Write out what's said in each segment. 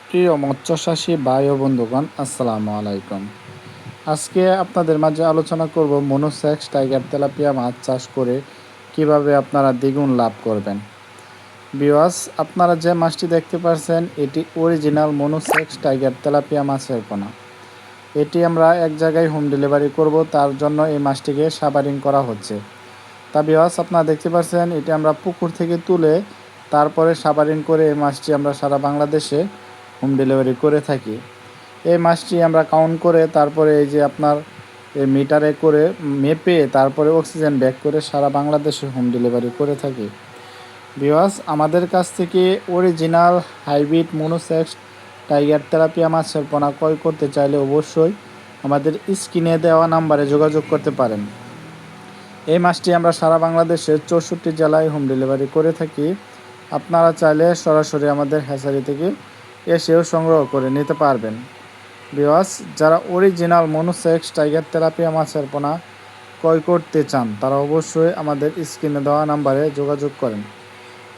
প্রিয় মৎস্যচাষী ভাই ও বন্ধুগণ, আসসালামু আলাইকুম। আজকে আপনাদের মাঝে আলোচনা করব মনোসেক্স টাইগার তেলাপিয়া মাছ চাষ করে কিভাবে আপনারা দ্বিগুণ লাভ করবেন। ভিউয়ার্স, আপনারা যে মাছটি দেখতে পাচ্ছেন এটি অরিজিনাল মনোসেক্স টাইগার তেলাপিয়া মাছের পোনা। এটি আমরা এক জায়গায় হোম ডেলিভারি করব, তার জন্য এই মাছটিকে সাবারিং করা হচ্ছে। তা ভিউয়ার্স, আপনারা দেখতে পাচ্ছেন এটি আমরা পুকুর থেকে তুলে তারপরে সাবারিং করে এই মাছটি আমরা সারা বাংলাদেশে হোম ডেলিভারি করে থাকি। এই মাছটি আমরা কাউন্ট করে তারপরে এই যে আপনার এই মিটারে করে মেপে তারপরে অক্সিজেন ব্যাগ করে সারা বাংলাদেশে হোম ডেলিভারি করে থাকি। ভিউয়ার্স, আমাদের কাছ থেকে original hybrid monosex tiger tilapia মাছের পোনা ক্রয় করতে চাইলে অবশ্যই আমাদের স্ক্রিনে দেওয়া নাম্বারে যোগাযোগ করতে পারেন। এই মাছটি আমরা সারা বাংলাদেশের 64 জেলায় হোম ডেলিভারি করে থাকি। আপনারা চাইলে সরাসরি আমাদের হ্যাচারি থেকে এসেও সংগ্রহ করে নিতে পারবেন। ভিউয়ার্স, যারা অরিজিনাল মনোসেক্স টাইগার তেলাপিয়া মাছের পোনা ক্রয় করতে চান তারা অবশ্যই আমাদের স্ক্রিনে দেওয়া নাম্বারে যোগাযোগ করেন।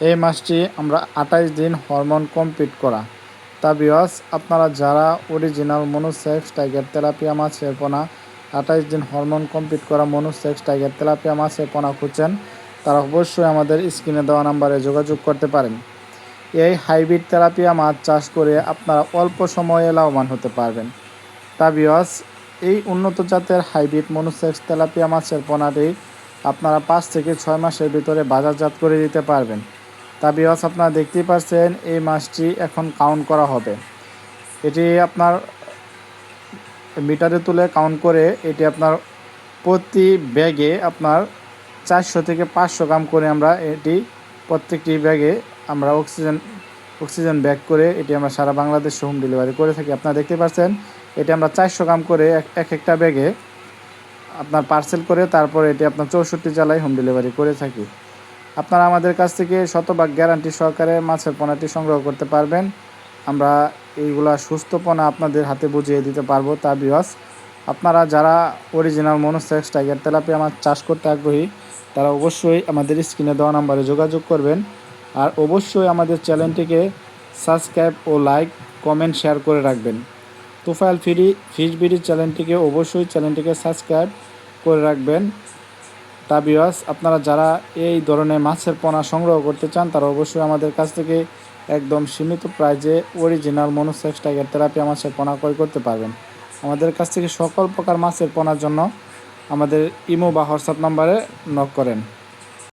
এই মাছটি আমরা 28 দিন হরমোন কমপ্লিট করা। তা ভিউয়ার্স, আপনারা যারা অরিজিনাল মনোসেক্স টাইগার তেলাপিয়া মাছের পোনা 28 দিন হরমোন কমপ্লিট করা মনোসেক্স টাইগার তেলাপিয়া মাছের পোনা খুঁজছেন তারা অবশ্যই আমাদের স্ক্রিনে দেওয়া নাম্বারে যোগাযোগ করতে পারেন। এই হাইব্রিড তেলাপিয়া মাছ চাষ করে আপনারা অল্প সময়ে লাভবান হতে পারবেন। তা ভিউয়ার্স, এই উন্নত জাতের হাইব্রিড মনোসেক্স তেলাপিয়া মাছের পোনাটি আপনারা 5 থেকে 6 মাসের ভিতরে বাজারজাত করে দিতে পারবেন। তা ভিউয়ার্স, আপনারা দেখতেই পাচ্ছেন এই মাছটি এখন কাউন্ট করা হবে। এটি আপনার মিটারে তুলে কাউন্ট করে এটি আপনার প্রতি ব্যাগে আপনার 400 থেকে 500 গ্রাম করে আমরা এটি প্রত্যেকটি ব্যাগে আমরা অক্সিজেন ব্যাগ করে এটি আমরা সারা বাংলাদেশে হোম ডেলিভারি করে থাকি। আপনারা দেখতে পাচ্ছেন এটি আমরা 400 গ্রাম করে এক একটা ব্যাগে আপনার পার্সেল করে তারপরে এটি আপনার 64 জেলায় হোম ডেলিভারি করে থাকি। আপনারা আমাদের কাছ থেকে শতভাগ গ্যারান্টি সহকারে মাছের পোনাটি সংগ্রহ করতে পারবেন। আমরা এইগুলা সুস্থ পোনা আপনাদের হাতে বুঝিয়ে দিতে পারবো। তা ভিউয়ার্স, আপনারা যারা অরিজিনাল মনোসেক্স টাইগার তেলাপিয়া মাছ চাষ করতে আগ্রহী তারা অবশ্যই আমাদের স্ক্রিনে দেওয়া নাম্বারে যোগাযোগ করবেন। আর অবশ্যই আমাদের চ্যানেলটিকে সাবস্ক্রাইব ও লাইক কমেন্ট শেয়ার করে রাখবেন। তুফাইল ফিশ বিডি চ্যানেলটিকে সাবস্ক্রাইব করে রাখবেন। তা ভিউয়ার্স, আপনারা যারা এই ধরনের মাছের পোনা সংগ্রহ করতে চান তারা অবশ্যই আমাদের কাছ থেকে একদম সীমিত প্রাইজে অরিজিনাল মনোসেক্স টাইগার তেলাপিয়া মাছের পোনা ক্রয় করতে পারবেন। আমাদের কাছ থেকে সকল প্রকার মাছের পোনার জন্য আমাদের ইমো বা হোয়াটসঅ্যাপ নাম্বারে নক করেন।